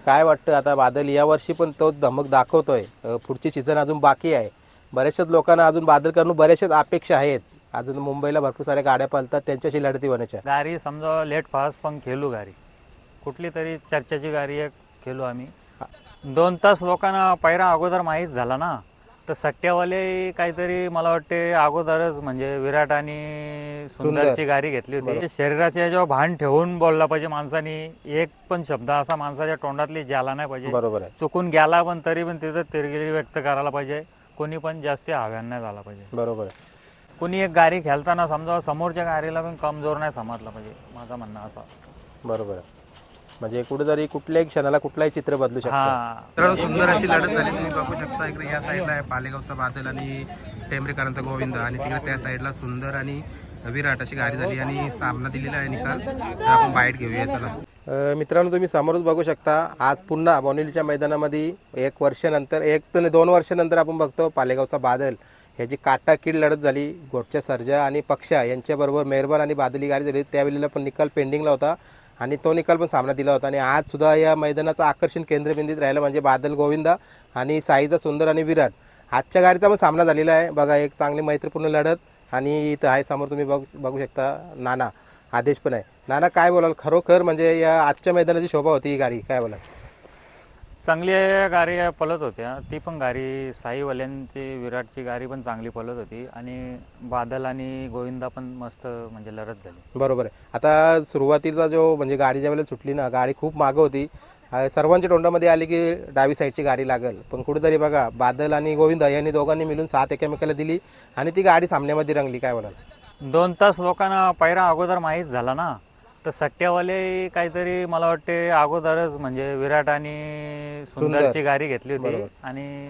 काय वाटतं आता बादल या वर्षी पण तो धमक दाखवतोय? पुढची सीझन अजून बाकी आहे. बऱ्याचशाच लोकांना अजून बादल करून बऱ्याचशाच अपेक्षा आहेत. अजून मुंबईला भरपूर साऱ्या गाड्या पळतात, त्यांच्याशी लढती होण्याच्या. गाडी समजा लेट फास्ट पण खेळू गाडी, कुठली तरी चर्चेची गाडी एक खेळू आम्ही. 2 तास लोकांना पैरा अगोदर माहीत झाला ना, तर सट्ट्यावाले काहीतरी मला वाटते अगोदरच म्हणजे विराट आणि सुंदरची गाडी घेतली होती. शरीराच्या याच्यावर भान ठेवून बोलला पाहिजे माणसाने. एक पण शब्द असा माणसाच्या तोंडातली ज्याला नाही पाहिजे. बरोबर आहे. चुकून गेला पण तरी पण तिथं तिरगिरी व्यक्त करायला पाहिजे. कोणी पण जास्ती आव्हान नाही झाला पाहिजे. बरोबर आहे. कोणी एक गाडी खेळताना समजा समोरच्या गाडीला पण कमजोर नाही समजला पाहिजे, माझं म्हणणं असं. बरोबर आहे. म्हणजे कुठेतरी कुठल्याही क्षणाला कुठलाही चित्र बदलू शकतं. मित्रांनो, सुंदर अशी लढत झाली. तुम्ही बघू शकता इकडे या साईडला आहे पालेगावचा बादल आणि टेंभरेकरांचा गोविंद, आणि तिकडे त्या साईडला सुंदर आणि विराट अशी गाडी झाली आणि सामना दिलेला आहे निकाल. तर आपण बाईट घेऊया. चला मित्रांनो, तुम्ही समोरच बघू शकता, आज पुन्हा बोनिवलीच्या मैदानामध्ये 1 वर्षानंतर 1 ते 2 वर्षानंतर आपण बघतो पालेगावचा बादल ह्याची काटाकीड लढत झाली. गोटच्या सर्जा आणि पक्षा यांच्याबरोबर मेहरबान आणि बादली गाडी झाली. त्यावेळेला पण निकाल पेंडिंगला होता आणि तो निकाल पण सामना दिला होता. आणि आज सुद्धा या मैदानाचं आकर्षण केंद्रबिंदूत राहिलं म्हणजे बादल गोविंदा आणि साईचा सुंदर आणि विराट. आजच्या गाडीचा पण सामना झालेला आहे बघा. एक चांगली मैत्रीपूर्ण लढत. आणि इथं आहे समोर तुम्ही बघू शकता नाना आदेश पण आहे. नाना, काय बोलाल? खरोखर म्हणजे या आजच्या मैदानाची शोभा होती ही गाडी, काय बोलाल? चांगली गाडी पळत होत्या. ती पण गाडी साईवाल्यांची विराटची गाडी पण चांगली पळत होती आणि बादल आणि गोविंदा पण मस्त म्हणजे लढत झाली. बरोबर आहे. आता सुरुवातीचा जो म्हणजे गाडी ज्या वेळेला सुटली ना, गाडी खूप मागं होती. सर्वांच्या तोंडामध्ये आली की डावी साईडची गाडी लागेल, पण कुठेतरी बघा बादल आणि गोविंदा यांनी दोघांनी मिळून साथ एकमेकाला दिली आणि ती गाडी सामन्यामध्ये रंगली, काय बोलाल? 2 तास लोकांना पैरा अगोदर माहीत झाला ना, तर सट्ट्यावाले काहीतरी मला वाटते अगोदरच म्हणजे विराट आणि सुंदरची गाडी घेतली होती आणि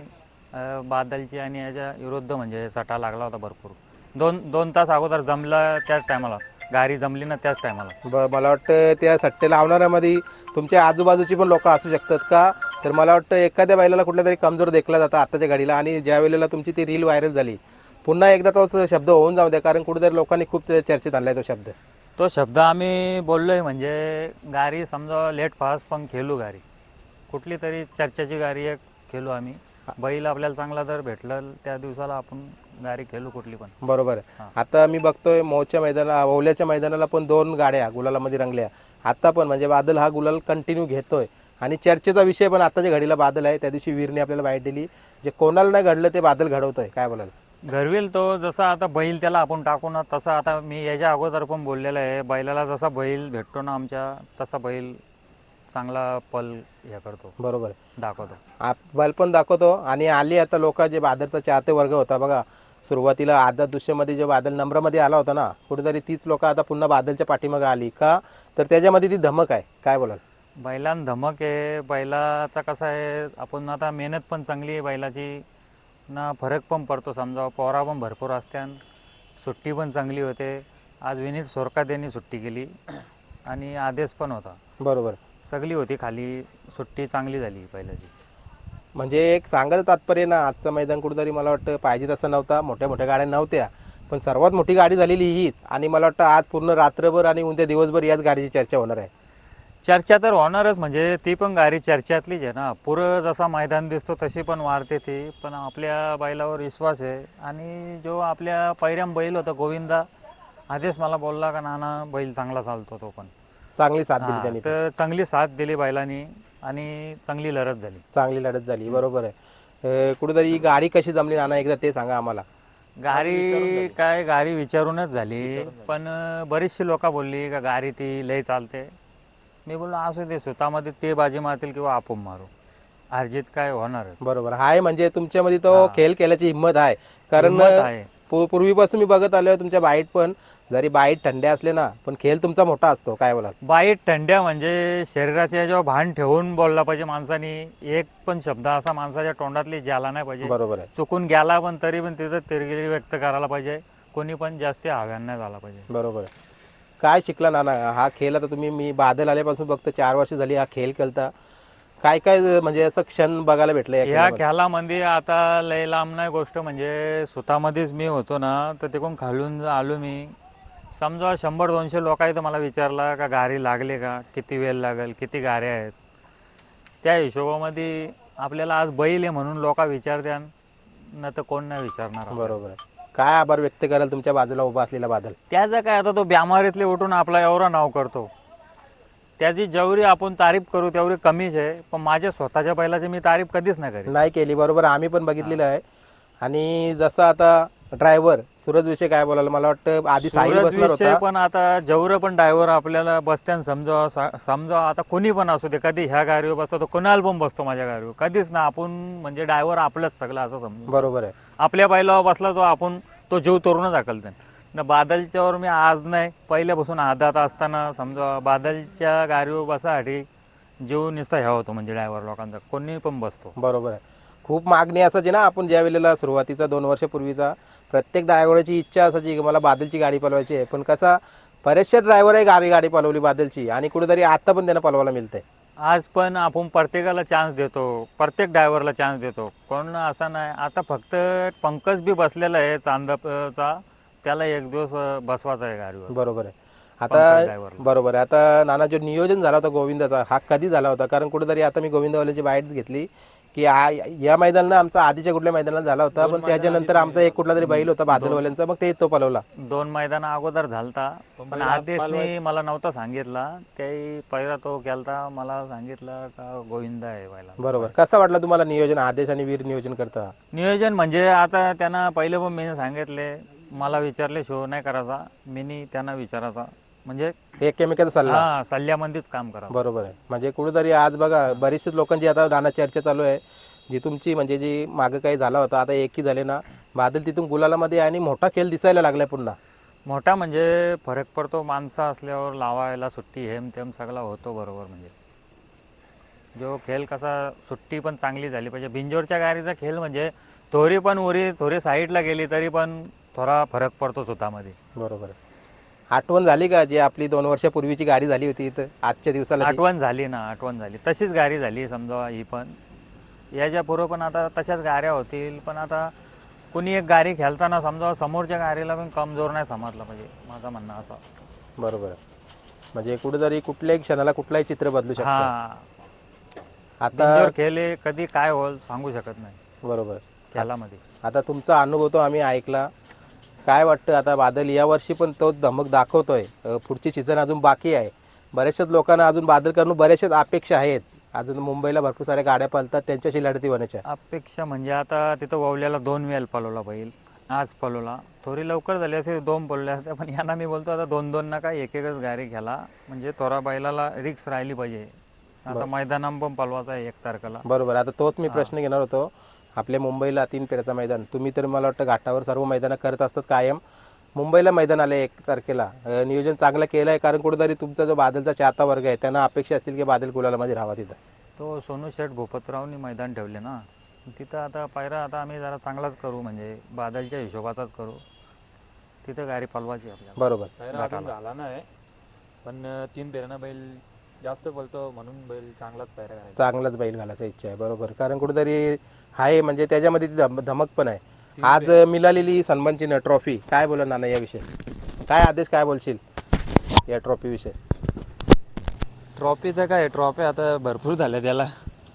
बादलची आणि याच्या विरुद्ध म्हणजे सटा लागला होता भरपूर. 2 तास अगोदर जमला त्याच टायमाला गाडी जमली ना, त्याच टायमाला. मला वाटतं त्या सट्टे लावणाऱ्यामध्ये तुमच्या आजूबाजूची पण लोक असू शकतात का? तर मला वाटतं एखाद्या बैलाला कुठल्या तरी कमजोर देखला जातं आताच्या गाडीला. आणि ज्या वेळेला तुमची ती रील व्हायरल झाली, पुन्हा एकदा तोच शब्द होऊन जाऊ द्या, कारण कुठेतरी लोकांनी खूप चर्चेत आणलाय तो शब्द. तो शब्द आम्ही बोललोय म्हणजे गाडी समजा लेट फास्ट पण खेळू गाडी, कुठली तरी चर्चेची गाडी एक खेळू आम्ही. बैल आपल्याला चांगला जर भेटलं त्या दिवसाला आपण गाडी खेळू कुठली पण. बरोबर आहे. आता मी बघतोय ओल्याच्या मैदानाला पण 2 गाड्या गुलालामध्ये रंगल्या. आता पण म्हणजे बादल हा गुलाल कंटिन्यू घेतोय आणि चर्चेचा विषय पण आताच्या घडीला बादल आहे. त्या दिवशी वीरने आपल्याला बाईट दिली, जे कोणाला नाही घडलं ते बादल घडवतोय, काय बोलाल? घडवेल तो. जसा आता बैल त्याला आपण टाकू ना, तसा आता मी याच्या अगोदर पण बोललेलं आहे, बैलाला जसा बैल भेटतो ना आमच्या, तसा बैल चांगला पल हे करतो. बरोबर आहे. दाखवतो बैल पण दाखवतो. आणि आली आता लोक जे बादलचा चाहते वर्ग होता बघा, सुरुवातीला आदत दुसऱ्यामध्ये जे बादल नंबरमध्ये आला होता ना, कुठेतरी तीच लोक आता पुन्हा बादलच्या पाठीमागे आली का? तर त्याच्यामध्ये ती धमक आहे, काय बोलाल? बैलांना धमक आहे. बैलाचा कसा आहे, आपण आता मेहनत पण चांगली आहे बैलाची ना, फरक पण पडतो. समजा पोरा पण भरपूर असते, सुट्टी पण चांगली होते. आज विनीत सोरकात यांनी सुट्टी केली आणि आदेश पण होता. बरोबर, सगळी होती खाली, सुट्टी चांगली झाली बैलाची. म्हणजे एक सांगायचं तात्पर्य ना, आजचं मैदान कुठेतरी मला वाटतं पाहिजे तसं नव्हता. मोठ्या मोठ्या गाड्या नव्हत्या, पण सर्वात मोठी गाडी झालेली हीच. आणि मला वाटतं आज पूर्ण रात्रभर आणि उद्या दिवसभर याच गाडीची चर्चा होणार आहे. चर्चा तर होणारच, म्हणजे ती पण गाडी चर्चेतलीच आहे ना. पुरं जसा मैदान दिसतो तशी पण वाढते ती. पण आपल्या बैलावर विश्वास आहे. आणि जो आपल्या पैऱ्याम बैल होता गोविंदा, आधीच मला बोलला का नाना बैल चांगला चालतो, तो पण चांगली साथ दिली त्यांनी. तर चांगली साथ दिली बैलांनी आणि चांगली लढत झाली. बरोबर आहे. कुठेतरी गाडी कशी जमली नाना, एकदा ते सांगा आम्हाला. गाडी विचारूनच झाली, पण बरीचशी लोक बोलली का गाडी ती लय चालते. मी बोललो असू दे, स्वतःमध्ये ते बाजी मारतील किंवा आपण मारू, अर्जित काय होणार. बरोबर आहे. म्हणजे तुमच्यामध्ये तो खेळ केल्याची हिंमत आहे. कारण पूर्वीपासून मी बघत आलोय तुमच्या बाईट पण, जरी बाईट थंड्या असले ना, पण खेळ तुमचा मोठा असतो, काय बोलाल? बाईट थंड्या म्हणजे शरीराच्या याच्यावर भान ठेवून बोलला पाहिजे माणसाने. एक पण शब्द असा माणसाच्या तोंडातली ज्याला नाही पाहिजे. बरोबर आहे. चुकून गेला पण तरी पण तिथं तिरगिरी व्यक्त करायला पाहिजे. कोणी पण जास्त आव्हान नाही झाला पाहिजे. बरोबर आहे. काय शिकला नाना हा खेळ? आता तुम्ही, मी बादल आल्यापासून फक्त 4 वर्ष झाली हा खेळ खेळता, काय काय म्हणजे असं क्षण बघायला भेटलं या खेळामध्ये? आता लय लांब नाही गोष्ट, म्हणजे स्वतःमध्येच मी होतो ना, तर तिकडून खालून आलो मी. समजा 100-200 लोक आहेत, मला विचारला का गाडी लागले का, किती वेळ लागेल, किती गाड्या आहेत. त्या हिशोबामध्ये आपल्याला आज बैल आहे म्हणून लोक विचारत्यान, न तर कोण नाही विचारणार. बरोबर आहे. काय आभार व्यक्त कराल तुमच्या बाजूला उभा असलेला बादल? त्याचं काय, आता तो ब्यामारीतले उठून आपला एवढा नाव करतो, त्याची जेवढी आपण तारीफ करू तेवढी कमीच आहे. पण माझ्या स्वतःच्या बैलाची मी तारीफ कधीच नाही करी. नाही केली. बरोबर, आम्ही पण बघितलेलं आहे. आणि जसं आता ड्रायव्हर सूरज विषय काय बोलायला, मला वाटतं आधी साहिल सूरज बसणार विषय होता. पण आता जेवढं पण ड्रायव्हर आपल्याला बसत्यान समजा आता कोणी पण असू दे, कधी ह्या गाडीवर बसतो तर कोणाला पण बसतो माझ्या गाडीवर, कधीच ना आपण म्हणजे ड्रायव्हर आपलंच सगळं असं समजू. बरोबर आहे. आपल्या बैलावर बसला तो आपण तो जीव तोरूनच हाकलतो ना. बादलच्यावर मी आज नाही, पहिल्यापासून आदात असताना समजा बादलच्या गाडीवर बसासाठी जीव नुसता ह्या होतो, म्हणजे ड्रायव्हर लोकांचा कोणी पण बसतो. बरोबर आहे. खूप मागणी असायची ना, आपण ज्या वेळेला सुरुवातीचा 2 वर्षापूर्वीचा प्रत्येक ड्रायव्हरची इच्छा असायची की मला बादलची गाडी पळवायची आहे. पण कसा बरेचसे ड्रायव्हरही गाडी पळवली बादलची, आणि कुठेतरी आता पण त्यांना पळवायला मिळते. आज पण आपण प्रत्येकाला चान्स देतो, प्रत्येक ड्रायव्हरला चान्स देतो, कोण असा नाही. आता फक्त पंकज बी बसलेला आहे चांदपचा, त्याला एक दिवस बसवायचा आहे गाडीवर. बरोबर आहे. पंकज आता driver. बरोबर आहे. आता नाना, जो नियोजन झाला होता गोविंदाचा, हा कधी झाला होता? कारण कुठेतरी आता मी गोविंदवाल्याची बाईट घेतली की या मैदानाला आमचा आधीच्या कुठल्या मैदानाला झाला होता, पण त्याच्यानंतर आमचा एक कुठला तरी बैल होता बादलवाल्यांचा, मग ते तो पळवला. 2 मैदान अगोदर झालता, पण आदेशने मला नव्हता सांगितला. त्याही पहिला तो केलता, मला सांगितलं का गोविंद आहे पहिला. बरोबर. कसं वाटलं तुम्हाला नियोजन, आदेश आणि वीर नियोजन करता? नियोजन म्हणजे आता त्यांना पहिले पण मी सांगितले, मला विचारले शो नाही करायचा, मी त्यांना विचारायचा, म्हणजे एकमेकाचा सल्ला. हा सल्ल्यामध्येच काम करा. बरोबर आहे. म्हणजे कुठेतरी आज बघा बरीचशी लोकांची आता नाना चर्चा चालू आहे, जी तुमची म्हणजे जी मागं काही झाला होता, आता एकही झाले ना, बादल तिथून गुलालामध्ये आणि मोठा खेळ दिसायला लागलाय पुन्हा. मोठा म्हणजे फरक पडतो, माणसं असल्यावर लावायला सुट्टी हेम तेम सगळा होतो. बरोबर, म्हणजे जो खेळ कसा सुट्टी पण चांगली झाली पाहिजे. बिंजोरच्या गाडीचा खेळ म्हणजे थोडी पण उरी थोडी साईडला गेली तरी पण थोडा फरक पडतो स्वतःमध्ये. बरोबर आहे. आठवण झाली का जी आपली 2 वर्षापूर्वीची गाडी झाली होती इथं आजच्या दिवसाला ती? आठवण झाली ना, आठवण झाली. तशीच गाडी झाली समजा ही पण, याच्या पूर्वी पण आता तशाच गाड्या होतील. पण आता कोणी एक गाडी खेळताना समजा समोरच्या गाडीला पण कमजोर नाही समजला पाहिजे, माझं म्हणणं असं. बरोबर आहे. म्हणजे कुठेतरी कुठल्याही क्षणाला कुठलाही चित्र बदलू शकतो. हा, आता बिंजोर खेळ हे कधी काय होईल सांगू शकत नाही बरोबर. खेळामध्ये. आता तुमचा अनुभव तो आम्ही ऐकला. काय वाटतं आता बादल यावर्षी पण तो धमक दाखवतोय, पुढची सीझन अजून बाकी आहे, बऱ्याचशाच लोकांना अजून बादल करून बऱ्याचशाच अपेक्षा आहेत, अजून मुंबईला भरपूर साऱ्या गाड्या पळतात, त्यांच्याशी लढती होण्याच्या अपेक्षा म्हणजे आता तिथं वावल्याला 2 वेळ पळवला बैल, आज पळवला, थोडी लवकर झाली असे 2 पळवले असते. पण यांना मी बोलतो आता 2-2 नका, एकच गाडी घ्याला, म्हणजे थोडा बैलाला रिक्स राहिली पाहिजे. आता मैदानात पण पळवायचा आहे 1 तारखेला. बरोबर. आता तोच मी प्रश्न घेणार होतो. आपल्या मुंबईला 3 फेऱ्याचा मैदान, तुम्ही तर मला वाटतं घाटावर सर्व मैदानं करत असतात कायम. मुंबईला मैदान आले 1 तारखेला, नियोजन चांगलं केलं आहे, कारण कुठेतरी तुमचा जो बादलचा चाहता वर्ग आहे त्यांना अपेक्षा असतील की बादल गुलालामध्ये राहावा तिथं. तो सोनू शेठ भूपतरावनी मैदान ठेवले ना, तिथं आता पायरा आता आम्ही जरा चांगलाच करू, म्हणजे बादलच्या हिशोबाचाच करू, तिथं गाडी पळवायची आपल्याला. बरोबर. झाला नाही, पण 3 फेऱ्यांना बैल जास्त बोलतो म्हणून बैल चांगलाच पायरा करायचा. चांगलाच बैल घालायचा इच्छा आहे. बरोबर. कारण कुठेतरी आहे म्हणजे त्याच्यामध्ये ती धमक पण आहे. आज मिळालेली सन्मान चिन्ह ट्रॉफी, काय बोला नाना याविषयी? काय आदेश, काय बोलशील या ट्रॉफी विषयी? ट्रॉफीचं काय, ट्रॉफी आता भरपूर झाल्या त्याला.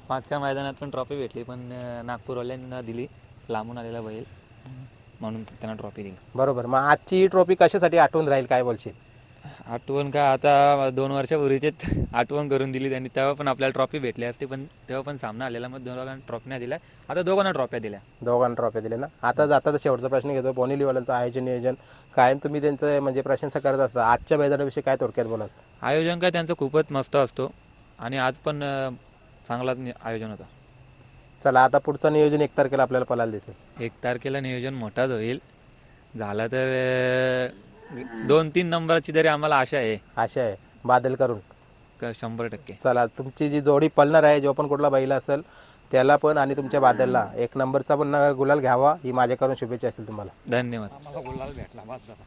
मागच्या मैदानात पण ट्रॉफी भेटली, पण नागपूरवाल्यांना दिली, लांबून आलेला बैल म्हणून त्यांना ट्रॉफी दिली. बरोबर. मग आजची ट्रॉफी कशासाठी आठवून राहील, काय बोलशील? आठवण का, आता 2 वर्षापूर्वीचेच आठवण करून दिली त्यांनी. तेव्हा पण आपल्याला ट्रॉफी भेटली असती, पण तेव्हा पण सामना आलेला, मग दोघांना ट्रॉफी नाही दिल्या, आता दोघांना ट्रॉफ्या दिल्या. दोघांना ट्रॉफी दिले ना. आता जाता शेवटचा प्रश्न घेतो. बोनिलीवाल्यांचं आयोजन नियोजन कायम तुम्ही त्यांचं म्हणजे प्रशंसा करत असता, आजच्या मैदानाविषयी काय थोडक्यात बोलाल? आयोजन काय त्यांचं खूपच मस्त असतो, आणि आज पण चांगलाच आयोजन होतं. चला, आता पुढचं नियोजन 1 तारखेला आपल्याला पळायला दिसेल. 1 तारखेला नियोजन मोठाच होईल, झाला तर 2-3 नंबरची तरी आम्हाला आशा आहे. आशा आहे बादल करून 100%. चला, तुमची जी जोडी पळणार आहे, जो पण कुठला बैल असेल त्याला पण आणि तुमच्या बादलला 1 नंबरचा पण गुलाल घ्यावा, ही माझ्याकडून शुभेच्छा असेल तुम्हाला. धन्यवाद. आम्हाला गुलाल भेटला, बस झाला.